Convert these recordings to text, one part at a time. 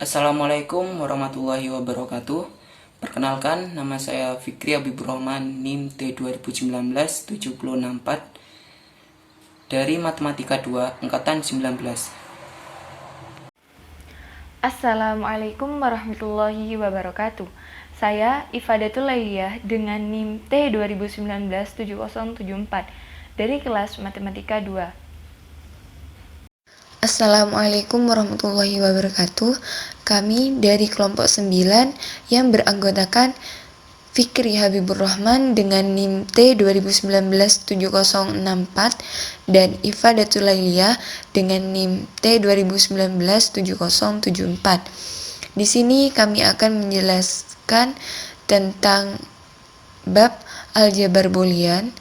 Assalamualaikum warahmatullahi wabarakatuh. Perkenalkan, nama saya Fikri Habibur Rahman, NIM T2019-764 dari Matematika 2, Angkatan 19. Assalamualaikum warahmatullahi wabarakatuh. Saya Ifadatul Lailiyah dengan NIM T2019-7074 dari kelas Matematika 2. Assalamualaikum warahmatullahi wabarakatuh. Kami dari kelompok 9 yang beranggotakan Fikri Habibur Rahman dengan NIM T2019-7064 dan Ifadatul Lailiyah dengan NIM T2019-7074. Di sini kami akan menjelaskan tentang bab aljabar boolean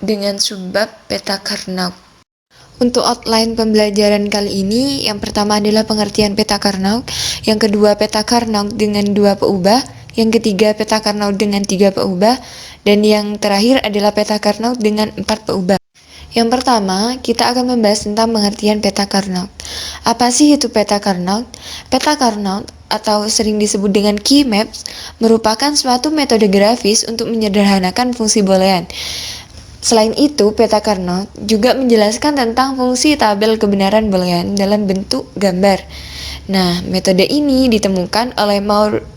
dengan subbab peta Karnaug. Untuk outline pembelajaran kali ini, yang pertama adalah pengertian peta Karnaug, yang kedua peta Karnaug dengan 2 peubah, yang ketiga peta Karnaug dengan 3 peubah, dan yang terakhir adalah peta Karnaug dengan 4 peubah. Yang pertama, kita akan membahas tentang pengertian peta Karnaug. Apa sih itu peta Karnaug? Peta Karnaug atau sering disebut dengan key maps merupakan suatu metode grafis untuk menyederhanakan fungsi boolean. Selain itu, peta Carnot juga menjelaskan tentang fungsi tabel kebenaran boolean dalam bentuk gambar. Nah, metode ini ditemukan oleh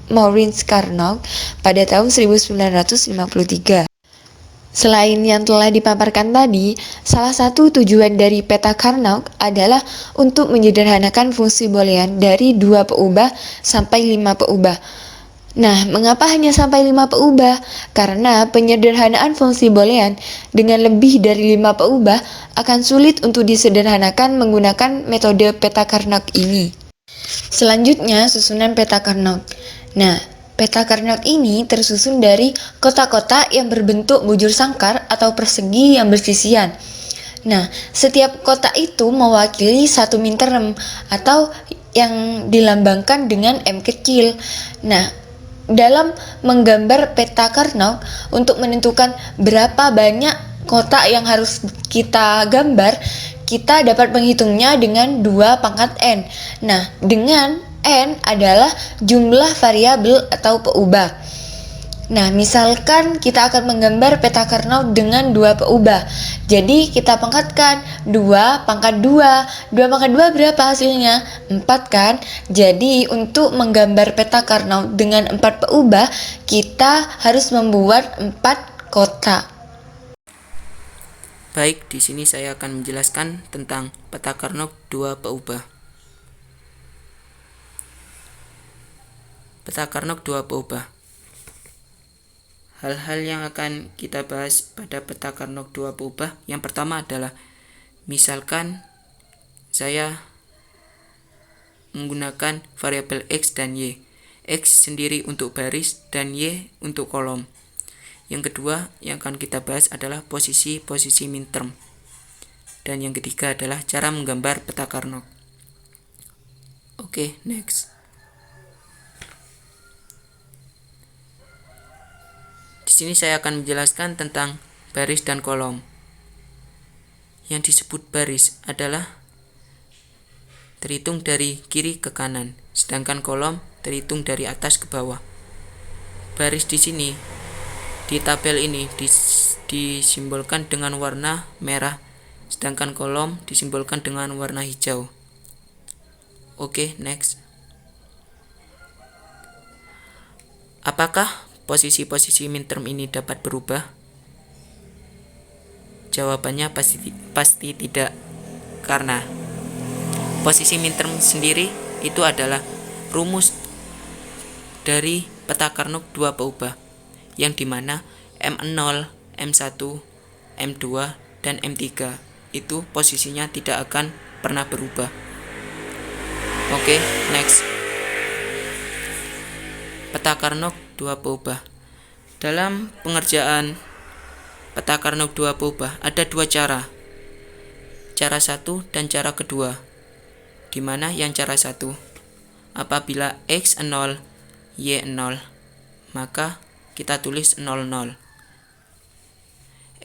Maurice Carnot pada tahun 1953. Selain yang telah dipaparkan tadi, salah satu tujuan dari peta Carnot adalah untuk menyederhanakan fungsi boolean dari 2 peubah sampai 5 peubah. Nah, mengapa hanya sampai 5 peubah? Karena penyederhanaan fungsi boolean dengan lebih dari 5 peubah akan sulit untuk disederhanakan menggunakan metode peta Carnot ini. Selanjutnya, susunan peta Carnot. Nah, peta Carnot ini tersusun dari kotak-kotak yang berbentuk bujur sangkar atau persegi yang bersisian. Nah, setiap kotak itu mewakili satu minterem atau yang dilambangkan dengan M kecil. Nah, dalam menggambar peta Carnot, untuk menentukan berapa banyak kotak yang harus kita gambar, kita dapat menghitungnya dengan 2 pangkat n. Nah, dengan n adalah jumlah variabel atau peubah. Nah, misalkan kita akan menggambar peta Carnot dengan 2 peubah. Jadi, kita pangkatkan 2 pangkat 2. 2 pangkat 2 berapa hasilnya? 4 kan? Jadi, untuk menggambar peta Carnot dengan 4 peubah, kita harus membuat 4 kotak. Baik, di sini saya akan menjelaskan tentang peta Carnot 2 peubah. Peta Carnot 2 peubah. Hal-hal yang akan kita bahas pada peta Carnot 2 peubah, yang pertama adalah misalkan saya menggunakan variabel X dan Y. X sendiri untuk baris dan Y untuk kolom. Yang kedua yang akan kita bahas adalah posisi-posisi minterm. Dan yang ketiga adalah cara menggambar peta Carnot. Oke, next. Di sini saya akan menjelaskan tentang baris dan kolom. Yang disebut baris adalah terhitung dari kiri ke kanan, sedangkan kolom terhitung dari atas ke bawah. Baris di sini di tabel ini disimbolkan dengan warna merah, sedangkan kolom disimbolkan dengan warna hijau. Oke, next. Apakah posisi-posisi minterm ini dapat berubah? Jawabannya pasti tidak, karena posisi minterm sendiri itu adalah rumus dari peta Carnot 2 peubah, yang dimana M0, M1, M2, dan M3 itu posisinya tidak akan pernah berubah. Oke, next. Peta Carnot 2 peubah. Dalam pengerjaan peta Carnot 2 peubah ada 2 cara. Cara 1 dan cara kedua. Di mana yang cara 1, apabila X 0, Y 0, maka kita tulis 00.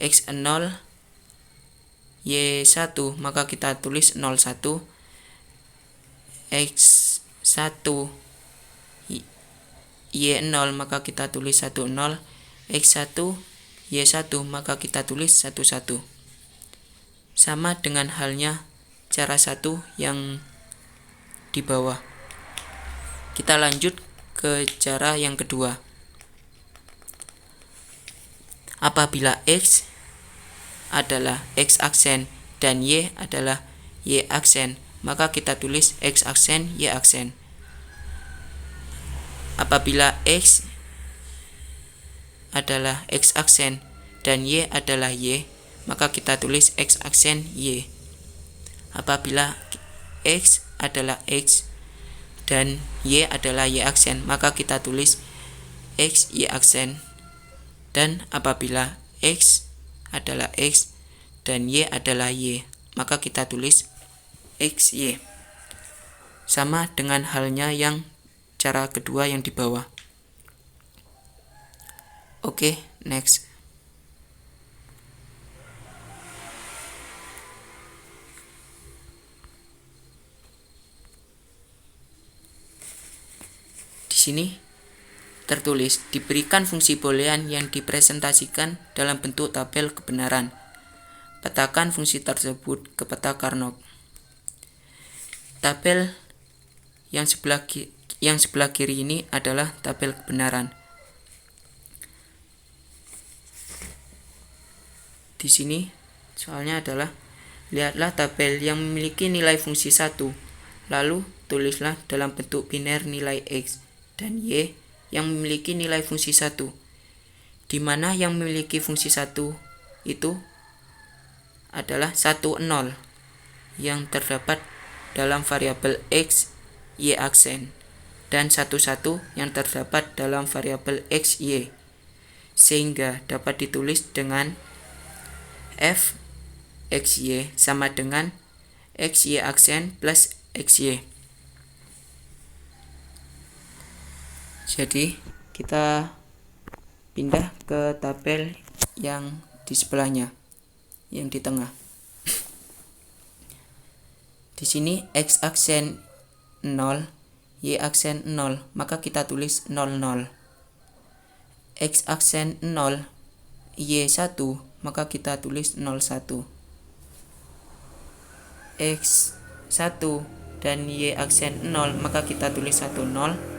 X 0, Y 1, maka kita tulis 01. X X1 Y0 maka kita tulis 10, X1 Y1 maka kita tulis 11. Sama dengan halnya cara 1 yang di bawah. Kita lanjut ke cara yang kedua. Apabila X adalah X aksen dan Y adalah Y aksen, maka kita tulis X aksen Y aksen. Apabila X adalah X aksen dan Y adalah Y, maka kita tulis X aksen Y. Apabila X adalah X dan Y adalah Y aksen, maka kita tulis X Y aksen. Dan apabila X adalah X dan Y adalah Y, maka kita tulis X Y. Sama dengan halnya yang cara kedua yang di bawah. Oke, next. Di sini tertulis diberikan fungsi boolean yang dipresentasikan dalam bentuk tabel kebenaran. Petakan fungsi tersebut ke peta Carnot. Tabel yang sebelah kiri ini adalah tabel kebenaran. Di sini soalnya adalah lihatlah tabel yang memiliki nilai fungsi 1, lalu tulislah dalam bentuk biner nilai X dan Y yang memiliki nilai fungsi 1, di mana yang memiliki fungsi 1 itu adalah 1, 0 yang terdapat dalam variabel X, Y aksen, dan 1, 1 yang terdapat dalam variabel X, Y, sehingga dapat ditulis dengan F X, Y sama dengan X, Y aksen plus X, Y. Jadi kita pindah ke tabel yang di sebelahnya, yang di tengah. Di sini X aksen 0, Y aksen 0, maka kita tulis 0, 0. X aksen 0, Y 1, maka kita tulis 0, 1. X 1 dan Y aksen 0, maka kita tulis 1, 0.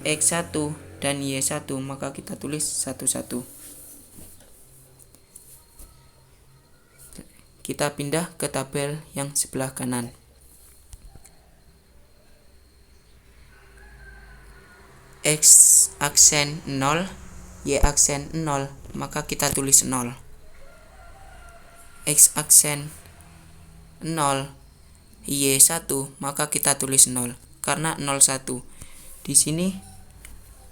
X1 dan Y1, maka kita tulis 1, 1. Kita pindah ke tabel yang sebelah kanan. X aksen 0, Y aksen 0, maka kita tulis 0. X aksen 0, Y1, maka kita tulis 0 karena 0, 1. Di sini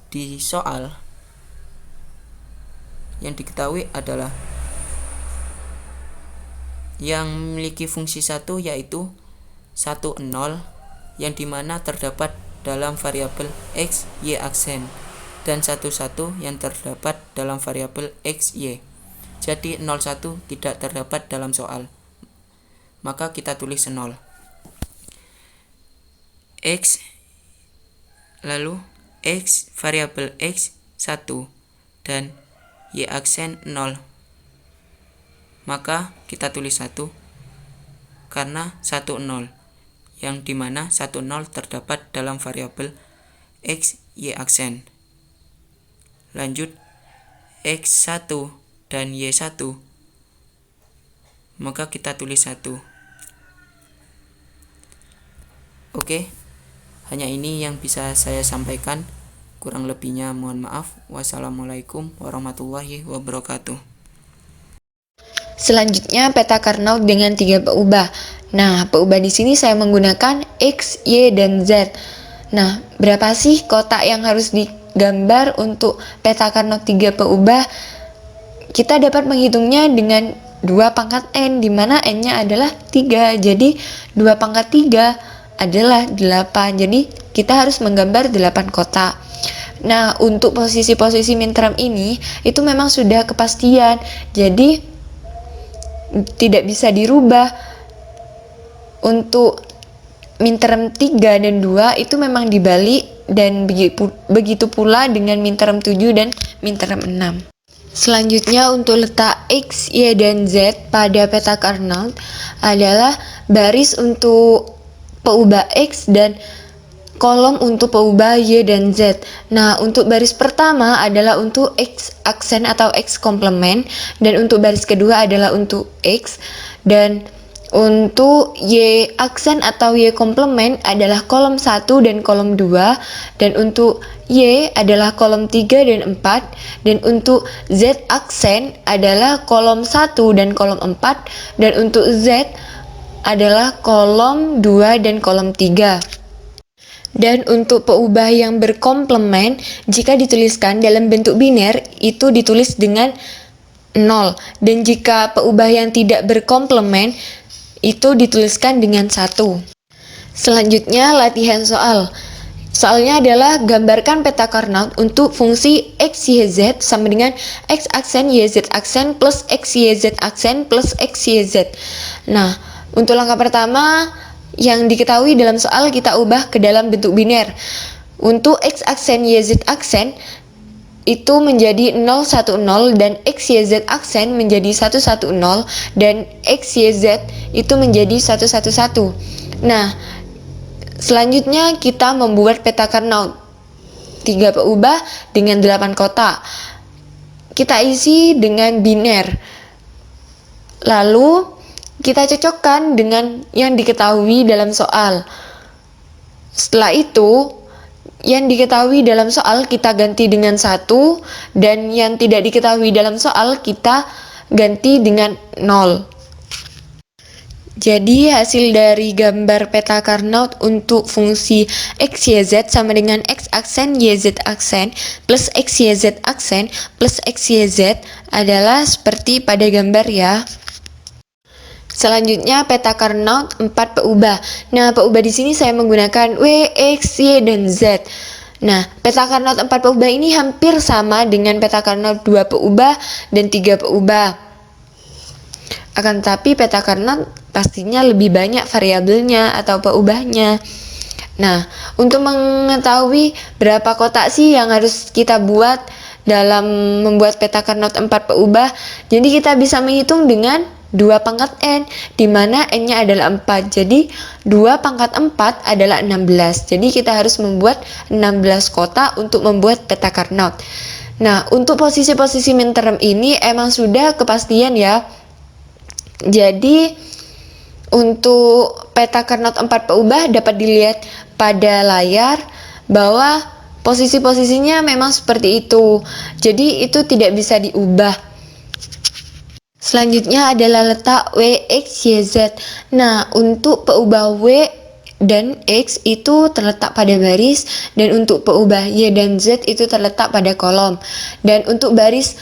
di soal yang diketahui adalah yang memiliki fungsi 1 yaitu 1, 0 yang dimana terdapat dalam variabel X, Y aksen, dan 1, 1 yang terdapat dalam variabel X, Y. Jadi 0, 1 tidak terdapat dalam soal, maka kita tulis 0. X lalu X variabel X 1 dan Y aksen 0, maka kita tulis 1 karena 1, 0 yang dimana 1, 0 terdapat dalam variabel X, Y aksen. Lanjut X1 dan Y1, maka kita tulis 1. Oke, hanya ini yang bisa saya sampaikan. Kurang lebihnya mohon maaf. Wassalamualaikum warahmatullahi wabarakatuh. Selanjutnya peta Carnot dengan 3 peubah. Nah, peubah di sini saya menggunakan X, Y, dan Z. Nah, berapa sih kotak yang harus digambar untuk peta Carnot 3 peubah? Kita dapat menghitungnya dengan 2 pangkat N, di mana N-nya adalah 3. Jadi 2 pangkat 3 adalah 8. Jadi kita harus menggambar 8 kotak. Nah, untuk posisi-posisi minterm ini itu memang sudah kepastian. Jadi tidak bisa dirubah. Untuk minterm 3 dan 2 itu memang dibalik, dan begitu pula dengan minterm 7 dan minterm 6. Selanjutnya untuk letak X, Y, dan Z pada peta Carnot adalah baris untuk peubah X dan kolom untuk peubah Y dan Z. Nah, untuk baris pertama adalah untuk X aksen atau X komplement, dan untuk baris kedua adalah untuk X, dan untuk Y aksen atau Y komplement adalah kolom 1 dan kolom 2, dan untuk Y adalah kolom 3 dan 4, dan untuk Z aksen adalah kolom 1 dan kolom 4, dan untuk Z adalah kolom 2 dan kolom 3. Dan untuk peubah yang berkomplement, jika dituliskan dalam bentuk biner, itu ditulis dengan 0. Dan jika peubah yang tidak berkomplement, itu dituliskan dengan 1. Selanjutnya latihan soal. Soalnya adalah gambarkan peta Carnot untuk fungsi X, Y, Z sama dengan X aksen, Y, Z aksen plus X, Y, Z aksen plus X, Y, Z. Nah, untuk langkah pertama yang diketahui dalam soal kita ubah ke dalam bentuk biner. Untuk X aksen, Y, Z aksen itu menjadi 010, dan X, Y, Z aksen menjadi 110, dan X, Y, Z itu menjadi 111. Nah, selanjutnya kita membuat peta Carnot 3 peubah dengan 8 kotak. Kita isi dengan biner. Lalu kita cocokkan dengan yang diketahui dalam soal. Setelah itu, yang diketahui dalam soal kita ganti dengan 1, dan yang tidak diketahui dalam soal kita ganti dengan 0. Jadi hasil dari gambar peta Carnot untuk fungsi X, Y, Z sama dengan X aksen, Y, Z aksen plus X, Y, Z aksen plus X, Y, Z adalah seperti pada gambar ya. Selanjutnya peta Carnot 4 peubah. Nah, peubah di sini saya menggunakan W, X, Y, dan Z. Nah, peta Carnot 4 peubah ini hampir sama dengan peta Carnot 2 peubah dan 3 peubah. Akan tetapi peta Carnot pastinya lebih banyak variabelnya atau peubahnya. Nah, untuk mengetahui berapa kotak sih yang harus kita buat dalam membuat peta Carnot 4 peubah, jadi kita bisa menghitung dengan 2 pangkat N, di mana N-nya adalah 4. Jadi 2 pangkat 4 adalah 16. Jadi kita harus membuat 16 kotak untuk membuat peta Carnot. Nah, untuk posisi-posisi minterm ini emang sudah kepastian ya. Jadi untuk peta Carnot 4 peubah dapat dilihat pada layar bahwa posisi-posisinya memang seperti itu. Jadi itu tidak bisa diubah. Selanjutnya adalah letak W, X, Y, Z. Nah, untuk peubah W dan X itu terletak pada baris, dan untuk peubah Y dan Z itu terletak pada kolom. Dan untuk baris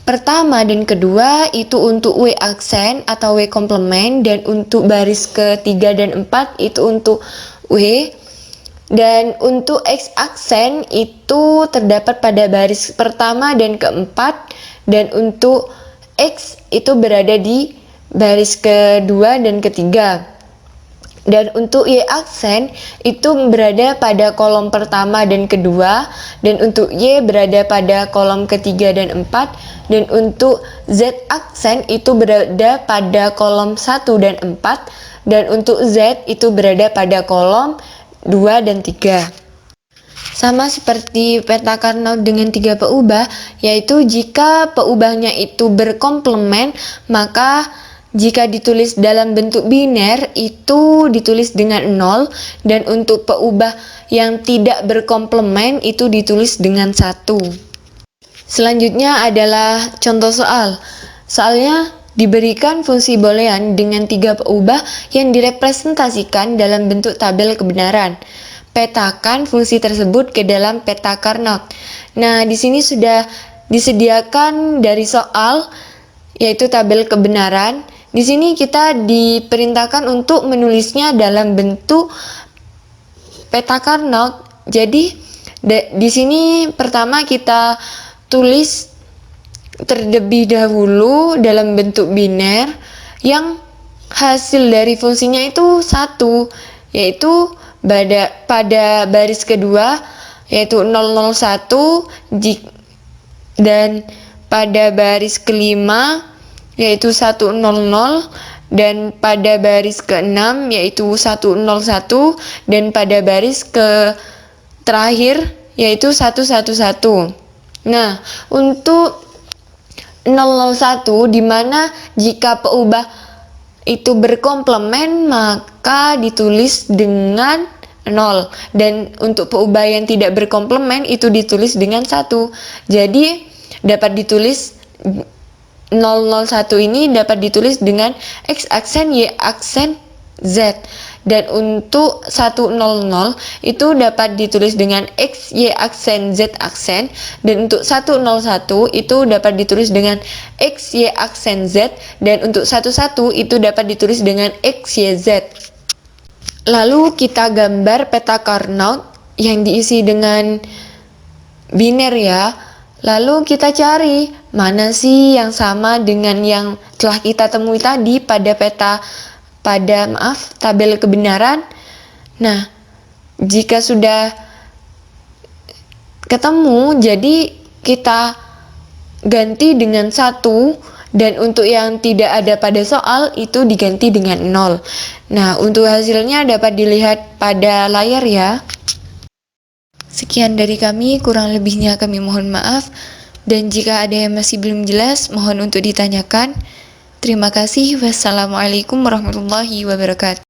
pertama dan kedua itu untuk W aksen atau W komplement, dan untuk baris ketiga dan 4 itu untuk W. Dan untuk X aksen itu terdapat pada baris pertama dan keempat, dan untuk X itu berada di baris kedua dan ketiga. Dan untuk Y aksen itu berada pada kolom pertama dan kedua, dan untuk Y berada pada kolom ketiga dan 4, dan untuk Z aksen itu berada pada kolom 1 dan 4, dan untuk Z itu berada pada kolom 2 dan 3. Sama seperti peta Carnot dengan 3 peubah, yaitu jika peubahnya itu berkomplement, maka jika ditulis dalam bentuk biner itu ditulis dengan 0, dan untuk peubah yang tidak berkomplement itu ditulis dengan 1. Selanjutnya adalah contoh soal. Soalnya diberikan fungsi boolean dengan 3 peubah yang direpresentasikan dalam bentuk tabel kebenaran. Petakan fungsi tersebut ke dalam peta Carnot. Nah, di sini sudah disediakan dari soal, yaitu tabel kebenaran. Di sini kita diperintahkan untuk menulisnya dalam bentuk peta Carnot. Jadi di sini pertama kita tulis terlebih dahulu dalam bentuk biner yang hasil dari fungsinya itu 1. yaitu pada baris kedua yaitu 001 dan pada baris kelima yaitu 100 dan pada baris ke-6 yaitu 101 dan pada baris ke terakhir yaitu 111. Nah, untuk 001 di mana jika peubah itu berkomplement maka ditulis dengan 0 dan untuk peubah yang tidak berkomplement itu ditulis dengan 1. Jadi dapat ditulis 001 ini dapat ditulis dengan X aksen Y aksen Z, dan untuk 100 itu dapat ditulis dengan X Y aksen Z aksen, dan untuk 101 itu dapat ditulis dengan X Y aksen Z, dan untuk 11 itu dapat ditulis dengan X Y Z. Lalu kita gambar peta Carnot yang diisi dengan biner ya. Lalu kita cari mana sih yang sama dengan yang telah kita temui tadi pada tabel kebenaran. Nah, jika sudah ketemu, jadi kita ganti dengan 1, dan untuk yang tidak ada pada soal itu diganti dengan 0. Nah, untuk hasilnya dapat dilihat pada layar ya. Sekian dari kami, kurang lebihnya kami mohon maaf, dan jika ada yang masih belum jelas mohon untuk ditanyakan. Terima kasih. Wassalamualaikum warahmatullahi wabarakatuh.